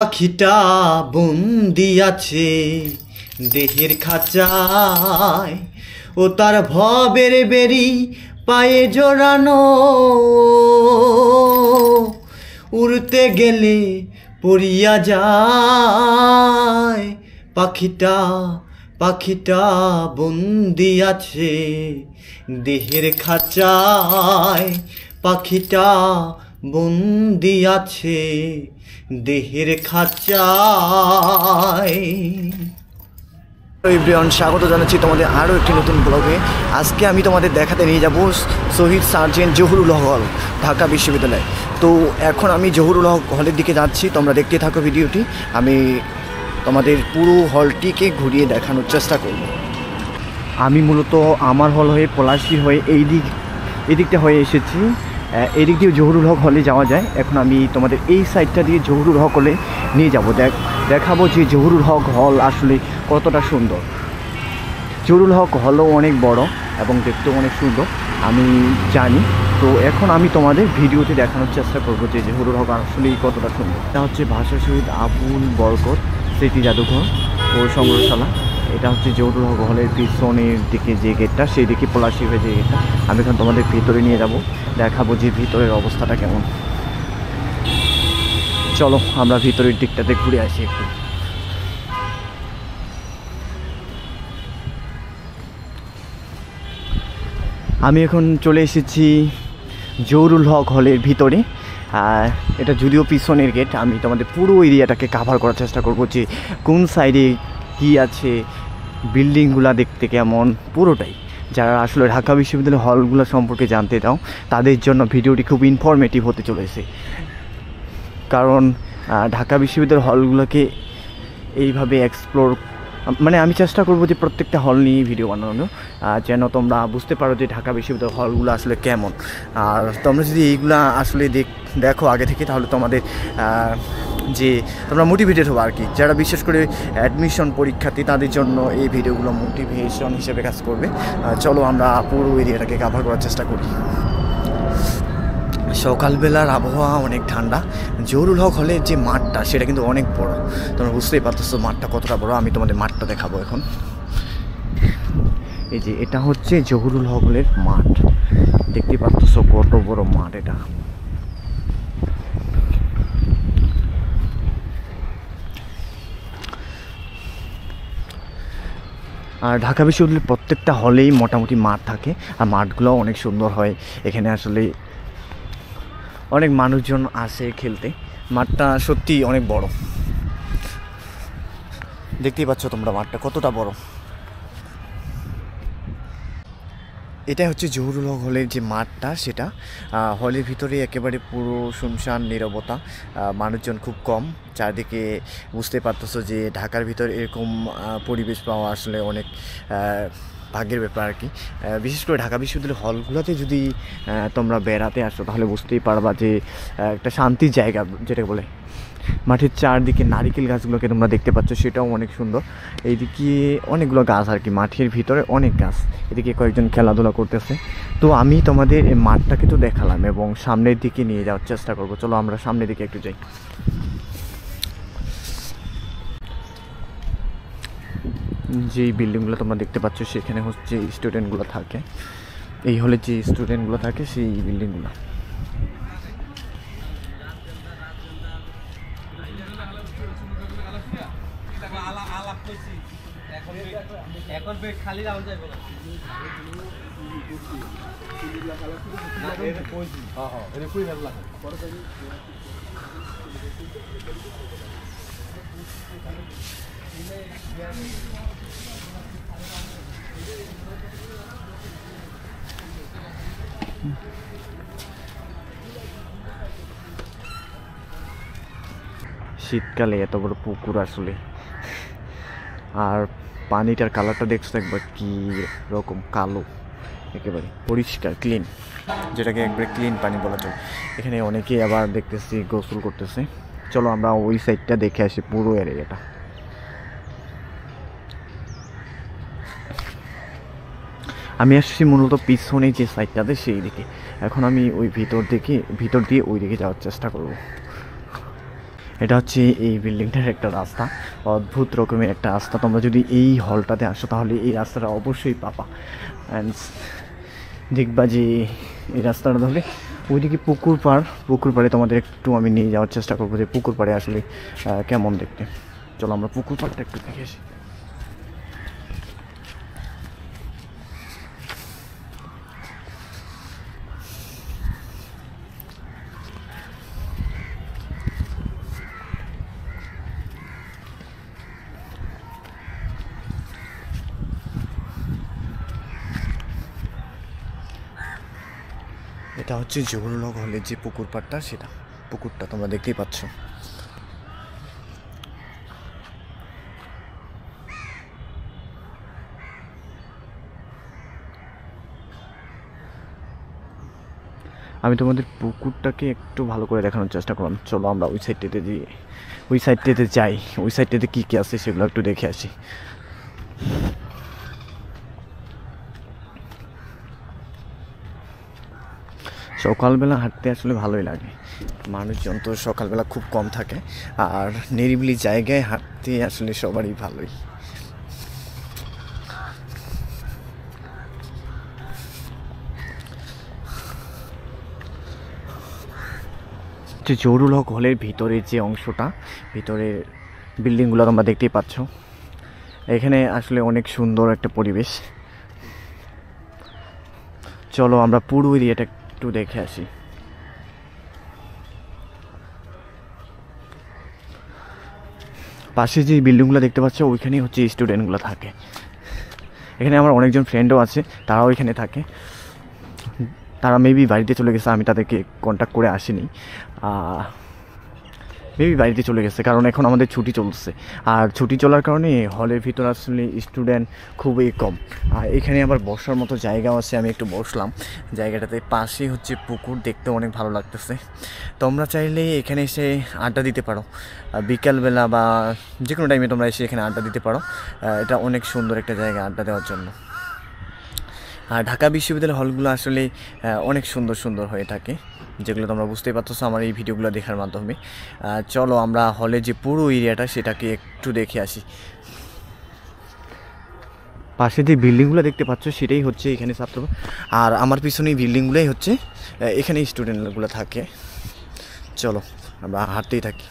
পাখিটা বন্দি আছে দেহের খাঁচায়, ও তার ভবের বেরি পায়ে জড়ানো, উড়তে গেলে পড়িয়া যায়। পাখিটা বন্দি আছে দেহের খাঁচায়, পাখিটা বন্দি আছে দেহের খাঁচায়। এভরিওয়ান, স্বাগত জানাচ্ছি তোমাদের আরও একটি নতুন ব্লগে। আজকে আমি তোমাদের দেখাতে নিয়ে যাব শহীদ সার্জেন্ট জহুরুল হক হল, ঢাকা বিশ্ববিদ্যালয়। তো এখন আমি জহুরুল হক হলের দিকে যাচ্ছি, তোমরা দেখতে থাকো ভিডিওটি। আমি তোমাদের পুরো হলটিকে ঘুরিয়ে দেখানোর চেষ্টা করব। আমি মূলত আমার হল হয়ে পলাশী হয়ে এই দিকটা হয়ে এসেছি। এই দিক দিয়ে জহুরুল হক হলে যাওয়া যায়। এখন আমি তোমাদের এই সাইডটা দিয়ে জহুরুল হক হলে নিয়ে যাব, দেখাবো যে জহুরুল হক হল আসলে কতটা সুন্দর। জহুরুল হক হলও অনেক বড় এবং দেখতেও অনেক সুন্দর, আমি জানি। তো এখন আমি তোমাদের ভিডিওতে দেখানোর চেষ্টা করব যে জহুরুল হক আসলেই কতটা সুন্দর। এটা হচ্ছে ভাষা শহীদ আবুল বরকত স্মৃতি জাদুঘর ও সংগ্রহশালা। এটা হচ্ছে জহুরুল হক হলের পিছনের দিকে যে গেটটা, সেই দিকে পলাশী হয়ে যে গেটটা। আমি এখন তোমাদের ভিতরে নিয়ে যাব, দেখাবো যে ভিতরের অবস্থাটা কেমন। চলো আমরা ভিতরের দিকটাতে ঘুরে আসি একটু। আমি এখন চলে এসেছি জহুরুল হক হলের ভিতরে। এটা যদিও পিছনের গেট, আমি তোমাদের পুরো এরিয়াটাকে কাভার করার চেষ্টা করব যে কোন সাইডে কি আছে, বিল্ডিংগুলো দেখতে কেমন, পুরোটাই। যারা আসলে ঢাকা বিশ্ববিদ্যালয়ের হলগুলো সম্পর্কে জানতে চাও তাদের জন্য ভিডিওটি খুব ইনফরমেটিভ হতে চলেছে। কারণ ঢাকা বিশ্ববিদ্যালয়ের হলগুলোকে এইভাবে এক্সপ্লোর, মানে আমি চেষ্টা করব যে প্রত্যেকটা হল নিয়ে ভিডিও বানানো, যেন তোমরা বুঝতে পারো যে ঢাকা বিশ্ববিদ্যালয়ের হলগুলো আসলে কেমন। আর তোমরা যদি এইগুলা আসলে দেখো আগে থেকে, তাহলে তোমাদের যে তোমরা মোটিভেটেড হবো আর কি। যারা বিশেষ করে অ্যাডমিশন পরীক্ষার্থী তাদের জন্য এই ভিডিওগুলো মোটিভেশন হিসেবে কাজ করবে। চলো আমরা পুরো এরিয়াটাকে কভার করার চেষ্টা করি। সকালবেলার আবহাওয়া অনেক ঠান্ডা। জহুরুল হক হলের যে মাঠটা সেটা কিন্তু অনেক বড়, তোমরা বুঝতেই পারতেছো মাঠটা কতটা বড়। আমি তোমাদের মাঠটা দেখাবো এখন। এই যে এটা হচ্ছে জহুরুল হক হলের মাঠ, দেখতেই পারতেছো কত বড় মাঠ এটা। আর ঢাকা বিশ্ববিদ্যালয়ের প্রত্যেকটা হলেই মোটামুটি মাঠ থাকে, আর মাঠগুলো অনেক সুন্দর হয়। এখানে আসলে অনেক মানুষজন আসে খেলতে। মাঠটা সত্যি অনেক বড়, দেখতেই পাচ্ছ তোমরা মাঠটা কতটা বড়। এটা হচ্ছে জহুরুল হক হলের যে মাঠটা, সেটা হলের ভিতরে একেবারে পুরো শুনশান নীরবতা, মানুষজন খুব কম। চারদিকে বুঝতে পারতেছো যে ঢাকার ভিতরে এরকম পরিবেশ পাওয়া আসলে অনেক ভাগ্যের ব্যাপার আর কি। বিশেষ করে ঢাকা বিশ্ববিদ্যালয়ের হলগুলোতে যদি তোমরা বেড়াতে আসো তাহলে বুঝতেই পারবা যে একটা শান্তির জায়গা যেটা বলে। মাঠের চারদিকে নারিকেল গাছগুলোকে তোমরা দেখতে পাচ্ছ, সেটাও অনেক সুন্দর। এইদিকে অনেকগুলো গাছ আর কি, মাঠের ভিতরে অনেক গাছ। এদিকে কয়েকজন খেলাধুলা করতেছে। তো আমি তোমাদের এই মাঠটাকে তো দেখালাম এবং সামনের দিকে নিয়ে যাওয়ার চেষ্টা করবো। চলো আমরা সামনের দিকে একটু যাই। যেই বিল্ডিংগুলো তোমরা দেখতে পাচ্ছ সেখানে হচ্ছে স্টুডেন্টগুলো থাকে। এই হলে যে স্টুডেন্টগুলো থাকে সেই বিল্ডিংগুলো। শীতকালে এত বড় পুকুর আসলে, আর পানিটার কালারটা দেখছো একবার, কি রকম কালো, একেবারে পরিষ্কার ক্লিন, যেটাকে একবারে ক্লিন পানি বলা যায়। এখানে অনেকেই আবার দেখতেছি গোসল করতেছে। চলো আমরা ওই সাইডটা দেখে আসি, পুরো এরিয়াটা। আমি আসছি মূলত পিছনে যে সাইডটাতে, সেই দিকে। এখন আমি ওই ভিতর দিয়ে ওই দিকে যাওয়ার চেষ্টা করব। এটা হচ্ছে এই বিল্ডিংটার একটা রাস্তা, অদ্ভুত রকমের একটা রাস্তা। তোমরা যদি এই হলটাতে আসো তাহলে এই রাস্তাটা অবশ্যই পাবা। অ্যান্ড দেখবা যে এই রাস্তাটা ধরে ওইদিকে পুকুর পাড়ে তোমাদের একটু আমি নিয়ে যাওয়ার চেষ্টা করবো যে পুকুর পাড়ে আসলে কেমন দেখতে। চলো আমরা পুকুর পাড়টা একটু দেখে আসি। এটা হচ্ছে জহুরুল হক হলের যে পুকুর পাড়টা, সেটা পুকুরটা তোমরা দেখতেই পাচ্ছ। আমি তোমাদের পুকুরটাকে একটু ভালো করে দেখানোর চেষ্টা করলাম। চলো আমরা ওই সাইডটাতে যাই, ওই সাইডটাতে কী কী আছে সেগুলো একটু দেখে আসি। সকালবেলা হাঁটতে আসলে ভালোই লাগে, মানুষজন তো সকালবেলা খুব কম থাকে, আর নিরিবিলি জায়গায় হাঁটতে আসলে সবারই ভালোই। জহুরুল হক হলের ভিতরের যে অংশটা, ভিতরের বিল্ডিংগুলো তোমরা দেখতেই পাচ্ছ। এখানে আসলে অনেক সুন্দর একটা পরিবেশ। চলো আমরা পুরো এরিয়াটা একটু দেখে আসি। পাশে যে বিল্ডিংগুলো দেখতে পাচ্ছ ওইখানেই হচ্ছে স্টুডেন্টগুলো থাকে। এখানে আমার অনেকজন ফ্রেন্ডও আছে, তারাও এখানে থাকে। তারা মেবি বাড়িতে চলে গেছে, আমি তাদেরকে কন্ট্যাক্ট করে আসিনি। মেবি বাড়িতে চলে গেছে, কারণ এখন আমাদের ছুটি চলছে। আর ছুটি চলার কারণে হলের ভিতর আসলে স্টুডেন্ট খুবই কম। আর এখানে আবার বসার মতো জায়গাও আছে, আমি একটু বসলাম জায়গাটাতে। পাশে হচ্ছে পুকুর, দেখতে অনেক ভালো লাগতেছে। তোমরা চাইলে এখানে এসে আড্ডা দিতে পারো, বিকালবেলা বা যে কোনো টাইমে তোমরা এসে এখানে আড্ডা দিতে পারো। এটা অনেক সুন্দর একটা জায়গা আড্ডা দেওয়ার জন্য। আর ঢাকা বিশ্ববিদ্যালয়ের হলগুলো আসলে অনেক সুন্দর সুন্দর হয়ে থাকে, যেগুলো তোমরা বুঝতেই পারছো আমার এই ভিডিওগুলো দেখার মাধ্যমে। চলো আমরা হলে যে পুরো এরিয়াটা সেটাকে একটু দেখে আসি। পাশে যে বিল্ডিংগুলো দেখতে পাচ্ছ সেটাই হচ্ছে এখানে ছাত্র, আর আমার পিছনে এই বিল্ডিংগুলোই হচ্ছে এখানে স্টুডেন্টগুলো থাকে। চলো আমরা হাঁটতেই থাকি।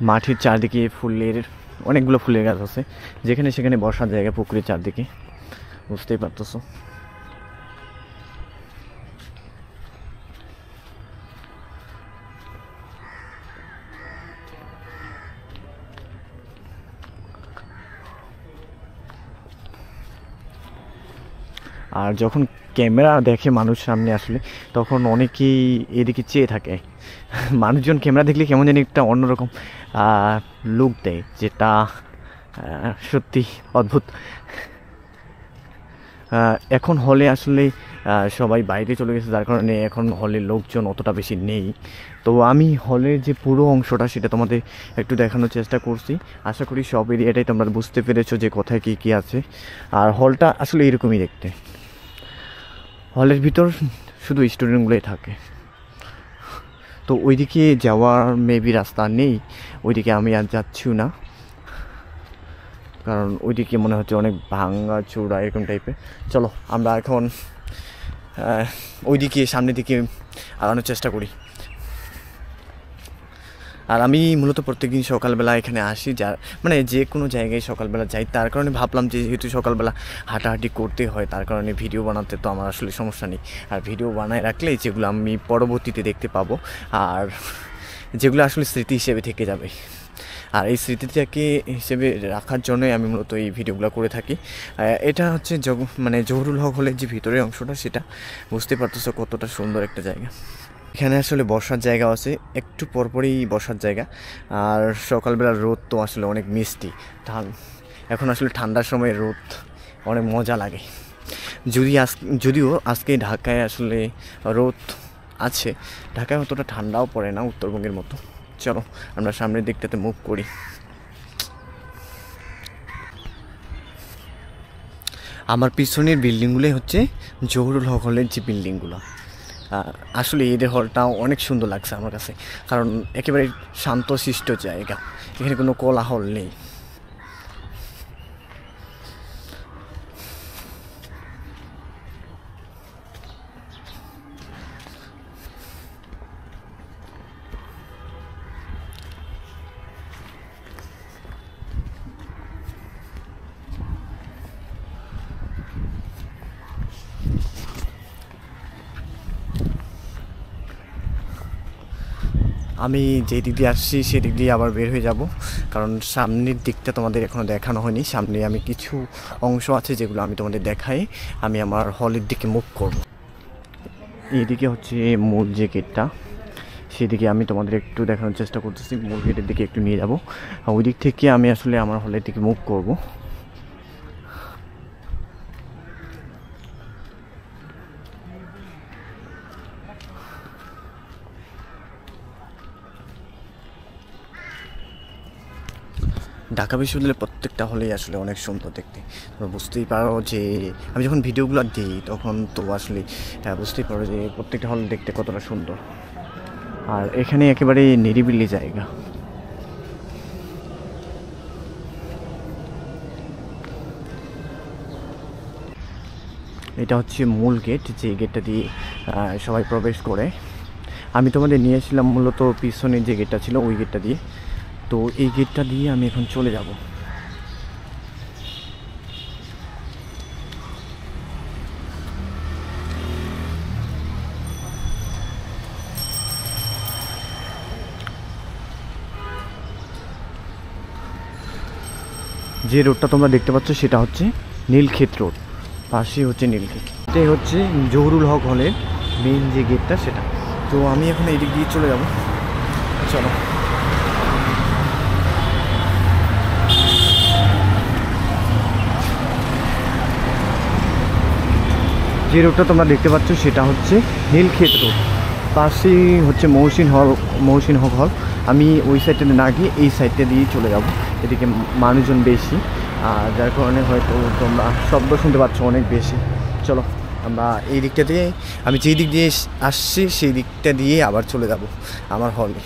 মাঠের চারদিকে অনেকগুলো ফুলের গাছ আছে, যেখানে সেখানে বসার জায়গা পুকুরের চারদিকে, বুঝতেই পারতেছো। আর যখন ক্যামেরা দেখে মানুষ সামনে আসলে, তখন অনেকেই এদিকে চেয়ে থাকে। মানুষজন ক্যামেরা দেখলে কেমন জানি একটা অন্যরকম লুক দেয়, যেটা সত্যি অদ্ভুত। এখন হলে আসলে সবাই বাইরে চলে গেছে, যার কারণে এখন হলের লোকজন অতটা বেশি নেই। তো আমি হলের যে পুরো অংশটা সেটা তোমাদের একটু দেখানোর চেষ্টা করছি। আশা করি সব এরিয়াটাই তোমরা বুঝতে পেরেছো যে কোথায় কী কী আছে। আর হলটা আসলে এরকমই দেখতে, হলের ভিতর শুধু স্টুডেন্টগুলোই থাকে। তো ওইদিকে যাওয়ার মেবি রাস্তা নেই, ওইদিকে আমি আর যাচ্ছিও না, কারণ ওইদিকে মনে হচ্ছে অনেক ভাঙা চূড়া এরকম টাইপের। চলো আমরা এখন ওইদিকে সামনের দিকে আগানোর চেষ্টা করি। আর আমি মূলত প্রত্যেকদিন সকালবেলা এখানে আসি, মানে যে কোনো জায়গায় সকালবেলা যাই, তার কারণে ভাবলাম যে যেহেতু সকালবেলা হাঁটাহাঁটি করতে হয়, তার কারণে ভিডিও বানাতে তো আমার আসলে সমস্যা নেই। আর ভিডিও বানায় রাখলে যেগুলো আমি পরবর্তীতে দেখতে পাবো, আর যেগুলো আসলে স্মৃতি হিসেবে থেকে যাবে। আর এই স্মৃতিটাকে হিসেবে রাখার জন্যই আমি মূলত এই ভিডিওগুলো করে থাকি। এটা হচ্ছে মানে জহুরুল হক হলের যে ভিতরের অংশটা, সেটা বুঝতে পারতেছো কতটা সুন্দর একটা জায়গা। এখানে আসলে বসার জায়গা আছে, একটু পরপরই বসার জায়গা। আর সকালবেলার রোদ তো আসলে অনেক মিষ্টি, এখন আসলে ঠান্ডার সময় রোদ অনেক মজা লাগে। যদিও আজকে ঢাকায় আসলে রোদ আছে, ঢাকায় অতটা ঠান্ডাও পড়ে না উত্তরবঙ্গের মতো। চলো আমরা সামনের দিকটাতে মুভ করি। আমার পিছনের বিল্ডিংগুলোই হচ্ছে জহুরুল হক হলের যে বিল্ডিংগুলো। আসলে এদের হলটা অনেক সুন্দর লাগছে আমার কাছে, কারণ একেবারে শান্তশিষ্ট জায়গা, এখানে কোনো কোলাহল নেই। আমি যেই দিক দিয়ে আসছি সেদিক দিয়ে আবার বের হয়ে যাব, কারণ সামনের দিকটা তোমাদের এখনও দেখানো হয়নি। সামনে আমি কিছু অংশ আছে যেগুলো আমি তোমাদের দেখাই, আমি আমার হলের দিকে মুভ করব। এইদিকে হচ্ছে মূল যে গেটটা, সেদিকে আমি তোমাদের একটু দেখানোর চেষ্টা করতেছি। মূল গেটের দিকে একটু নিয়ে যাব, ওই দিক থেকে আমি আসলে আমার হলের দিকে মুভ করব। ঢাকা বিশ্ববিদ্যালয়ের প্রত্যেকটা হলেই আসলে অনেক সুন্দর দেখতে। তোমরা বুঝতেই পারো যে আমি যখন ভিডিওগুলো দিই তখন তো আসলে বুঝতেই পারো যে প্রত্যেকটা হল দেখতে কতটা সুন্দর। আর এখানে একেবারে নিরিবিলি জায়গা। এটা হচ্ছে মূল গেট, যে গেটটা দিয়ে সবাই প্রবেশ করে। আমি তোমাদের নিয়েছিলাম মূলত পিছনের যে গেটটা ছিল ওই গেটটা দিয়ে, তো এই গেটটা দিয়ে আমি এখন চলে যাব। যে রোডটা তোমরা দেখতে পাচ্ছ সেটা হচ্ছে নীলক্ষেত রোড, পাশে হচ্ছে নীলক্ষেত। এটাই হচ্ছে জহুরুল হক হলের মেইন যে গেটটা সেটা। তো আমি এখন এই দিক দিয়ে চলে যাব, চলো। যে রোডটা তোমরা দেখতে পাচ্ছ সেটা হচ্ছে নীলক্ষেত রোড, পাশেই হচ্ছে মহসিন হক হল। আমি ওই সাইডটাতে না গিয়ে এই সাইডটা দিয়ে চলে যাব, এদিকে মানুষজন বেশি, আর যার কারণে হয়তো তোমরা শব্দ শুনতে পাচ্ছ অনেক বেশি। চলো আমরা এই দিকটা দিয়ে, আমি যেই দিক দিয়ে আসছি সেই দিকটা দিয়ে আবার চলে যাব আমার হলে।